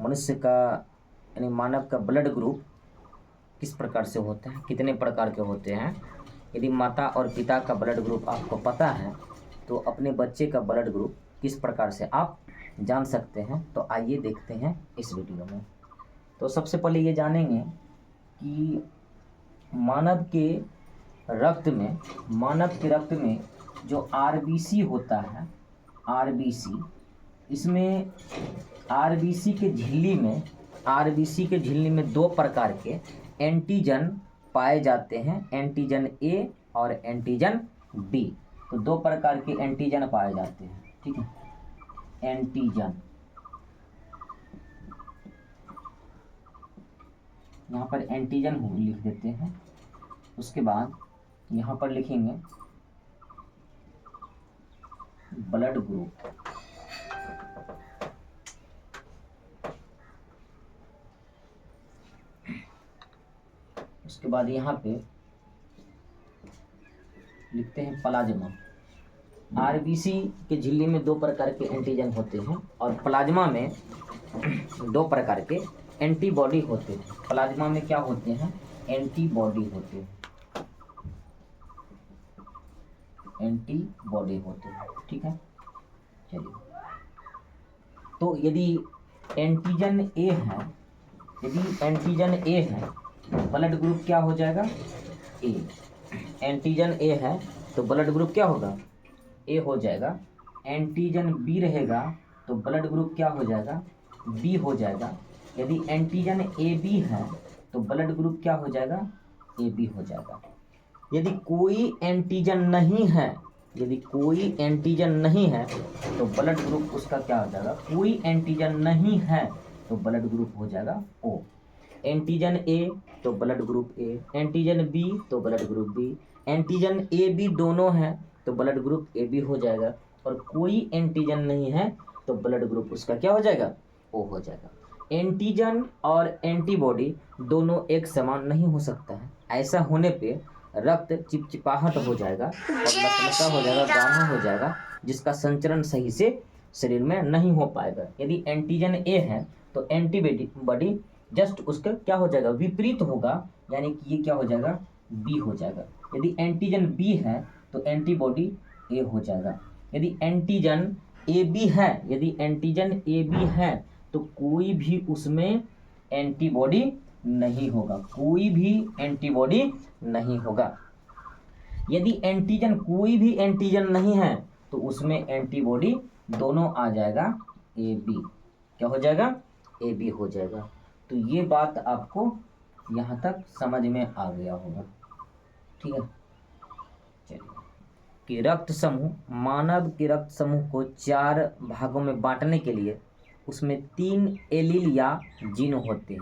मनुष्य का यानी मानव का ब्लड ग्रुप किस प्रकार से होता है, कितने प्रकार के होते हैं। यदि माता और पिता का ब्लड ग्रुप आपको पता है तो अपने बच्चे का ब्लड ग्रुप किस प्रकार से आप जान सकते हैं। तो आइए देखते हैं इस वीडियो में। तो सबसे पहले ये जानेंगे कि मानव के रक्त में जो आरबीसी होता है, आरबीसी, इसमें आरबीसी के झिल्ली में दो प्रकार के एंटीजन पाए जाते हैं, एंटीजन ए और एंटीजन बी। तो दो प्रकार के एंटीजन पाए जाते हैं, ठीक है। एंटीजन, यहाँ पर एंटीजन लिख देते हैं। उसके बाद यहाँ पर लिखेंगे ब्लड ग्रुप। उसके बाद यहाँ पे लिखते हैं प्लाज्मा। आरबीसी के झिल्ली में दो प्रकार के एंटीजन होते हैं और प्लाज्मा में दो प्रकार के एंटीबॉडी होते हैं। प्लाज्मा में क्या होते हैं, एंटीबॉडी होते हैं, एंटीबॉडी होते हैं, ठीक है। चलिए, तो यदि एंटीजन ए है, ब्लड ग्रुप क्या हो जाएगा, ए। एंटीजन ए है तो ब्लड ग्रुप क्या होगा, ए हो जाएगा। एंटीजन बी रहेगा तो ब्लड ग्रुप क्या हो जाएगा, बी हो जाएगा। यदि एंटीजन ए बी है तो ब्लड ग्रुप क्या हो जाएगा, ए बी हो जाएगा। यदि कोई एंटीजन नहीं है तो ब्लड ग्रुप उसका क्या हो जाएगा, कोई एंटीजन नहीं है तो ब्लड ग्रुप हो जाएगा ओ। एंटीजन ए तो blood group A, antigen B तो blood group B, antigen A B दोनों हैं तो ब्लड ग्रुप ए बी हो जाएगा। और कोई एंटीजन नहीं है तो ब्लड ग्रुप उसका क्या हो जाएगा, ओ हो जाएगा। एंटीजन और एंटीबॉडी दोनों एक समान नहीं हो सकता है। ऐसा होने पे रक्त चिपचिपाहट हो जाएगा और लचलचा हो जाएगा, गाढ़ा हो जाएगा, जिसका संचरण सही से शरीर में नहीं हो पाएगा। यदि एंटीजन ए है तो एंटीबॉडी जस्ट उसका क्या हो जाएगा, विपरीत होगा, यानी कि ये क्या हो जाएगा, बी हो जाएगा। यदि एंटीजन बी है तो एंटीबॉडी ए हो जाएगा। यदि एंटीजन ए बी है तो कोई भी उसमें एंटीबॉडी नहीं होगा, यदि एंटीजन कोई भी एंटीजन नहीं है तो उसमें एंटीबॉडी दोनों आ जाएगा, ए बी क्या हो जाएगा, ए बी हो जाएगा। तो ये बात आपको यहाँ तक समझ में आ गया होगा, ठीक है। चलिए, कि रक्त समूह, मानव के रक्त समूह को 4 भागों में बांटने के लिए उसमें 3 एलील या जीन होते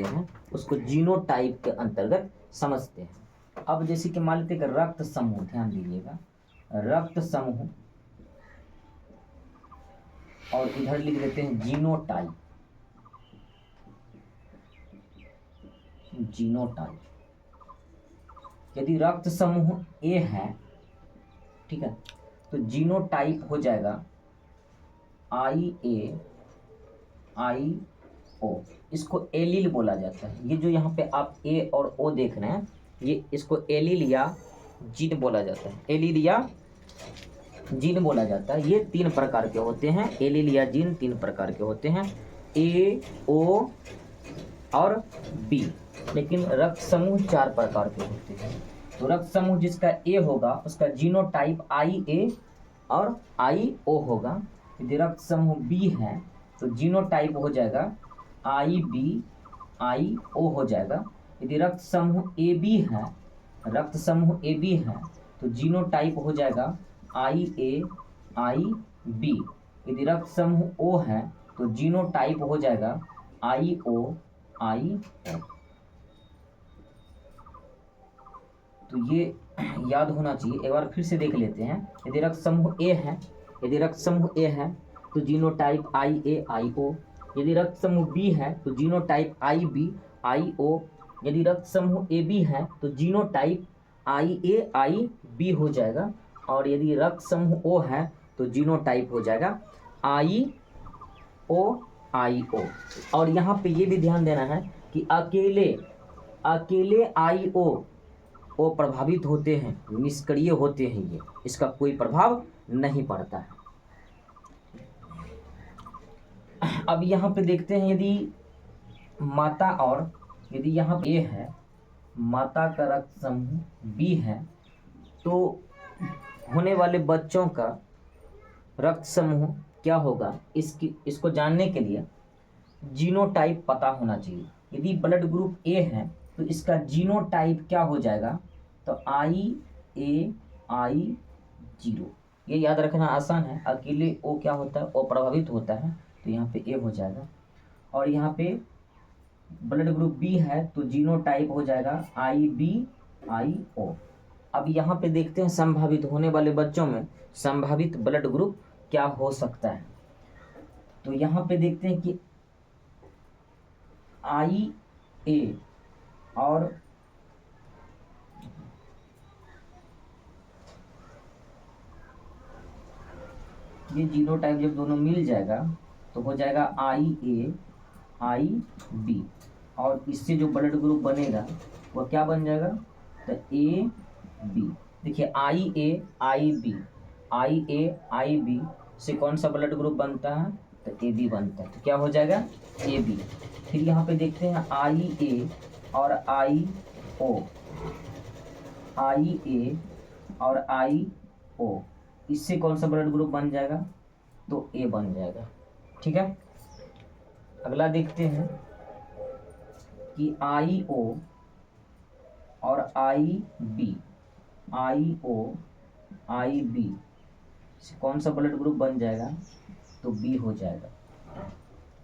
हैं, उसको जीनोटाइप के अंतर्गत समझते हैं। अब जैसे कि मान लेते हैं कि रक्त समूह, ध्यान दीजिएगा, रक्त समूह, और इधर लिख देते हैं जीनोटाइप। यदि रक्त समूह ए है, ठीक है, तो जीनोटाइप हो जाएगा IA IO। इसको एलील बोला जाता है। ये जो यहाँ पे आप ए और ओ देख रहे हैं, ये इसको एलील या जीन बोला जाता है, ये 3 प्रकार के होते हैं। एलील या जीन 3 प्रकार के होते हैं, ए, ओ और बी। लेकिन रक्त समूह 4 प्रकार के होते हैं। तो रक्त समूह जिसका ए होगा उसका जीनोटाइप IA और IO होगा। यदि रक्त समूह बी है तो जीनोटाइप हो जाएगा IB IO हो जाएगा। यदि रक्त समूह ए बी है तो जीनोटाइप हो जाएगा IA IB। यदि रक्त समूह ओ है तो जीनोटाइप हो जाएगा IO IO। तो ये याद होना चाहिए। एक बार फिर से देख लेते हैं। यदि रक्त समूह ए है तो जीनोटाइप IA IO। यदि रक्त समूह बी है तो जीनोटाइप IB IO। यदि रक्त समूह AB है तो जीनोटाइप IA IB हो जाएगा। और यदि रक्त समूह O है तो जीनोटाइप हो जाएगा ओ आई ओ। और यहाँ पे ये भी ध्यान देना है कि अकेले आई ओ प्रभावित होते हैं, निष्क्रिय होते हैं, ये इसका कोई प्रभाव नहीं पड़ता है। अब यहाँ पे देखते हैं, यदि यहाँ पे ए है, माता का रक्त समूह बी है, तो होने वाले बच्चों का रक्त समूह क्या होगा, इसको जानने के लिए जीनोटाइप पता होना चाहिए। यदि ब्लड ग्रुप ए है तो इसका जीनोटाइप क्या हो जाएगा, तो I0। ये याद रखना आसान है, अकेले ओ क्या होता है, ओ प्रभावित होता है, तो यहाँ पे ए हो जाएगा। और यहाँ पे ब्लड ग्रुप बी है तो जीनोटाइप हो जाएगा IBIO। अब यहाँ पे देखते हैं संभावित होने वाले बच्चों में संभावित ब्लड ग्रुप क्या हो सकता है। तो यहाँ पे देखते हैं कि IA और ये जीनोटाइप जब दोनों मिल जाएगा तो हो जाएगा IA IB, और इससे जो ब्लड ग्रुप बनेगा वो क्या बन जाएगा, तो AB। देखिए IA IB से कौन सा ब्लड ग्रुप बनता है, तो AB बनता है, तो क्या हो जाएगा AB। फिर यहाँ पे देखते हैं IA और IO, इससे कौन सा ब्लड ग्रुप बन जाएगा, तो A बन जाएगा। ठीक है, अगला देखते हैं कि IO और IB से कौन सा ब्लड ग्रुप बन जाएगा, तो B हो जाएगा।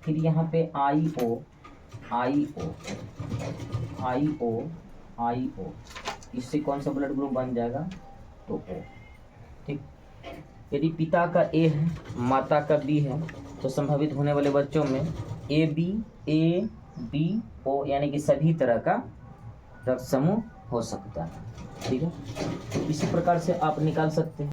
फिर यहाँ पे IO इससे कौन सा ब्लड ग्रुप बन जाएगा, तो O। ठीक, यदि पिता का A है, माता का B है, तो संभावित होने वाले बच्चों में ABO यानी कि सभी तरह का रक्त समूह हो सकता है। ठीक है, इसी प्रकार से आप निकाल सकते हैं।